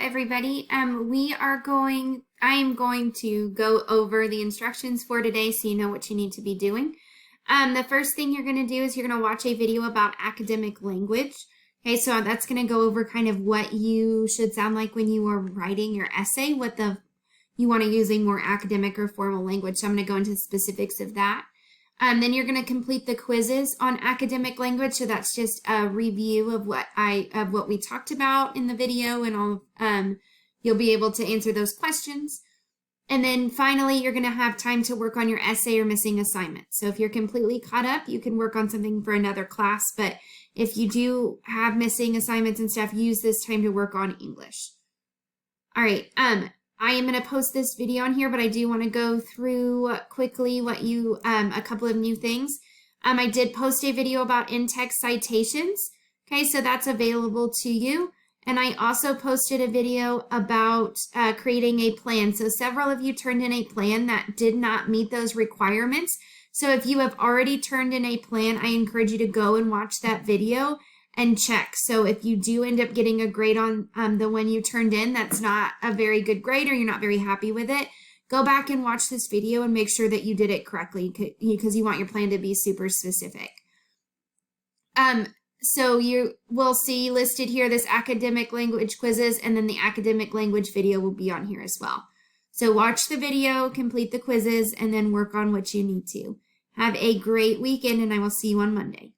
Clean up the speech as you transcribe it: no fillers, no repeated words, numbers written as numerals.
everybody. I am going to go over the instructions for today so you know what you need to be doing. The first thing you're going to do is you're going to watch a video about academic language. Okay, so that's going to go over kind of what you should sound like when you are writing your essay, you want to use a more academic or formal language. So I'm going to go into specifics of that. Then you're going to complete the quizzes on academic language. So that's just a review of what we talked about in the video, and all. You'll be able to answer those questions. And then finally, you're going to have time to work on your essay or missing assignment. So if you're completely caught up, you can work on something for another class. But if you do have missing assignments and stuff, use this time to work on English. All right. I am going to post this video on here, but I do want to go through quickly a couple of new things. I did post a video about in-text citations. Okay, so that's available to you. And I also posted a video about creating a plan. So several of you turned in a plan that did not meet those requirements. So if you have already turned in a plan, I encourage you to go and watch that video and check. So if you do end up getting a grade on the one you turned in, that's not a very good grade or you're not very happy with it, go back and watch this video and make sure that you did it correctly because you want your plan to be super specific. So you will see listed here this academic language quizzes, and then the academic language video will be on here as well. So watch the video, complete the quizzes, and then work on what you need to. Have a great weekend, and I will see you on Monday.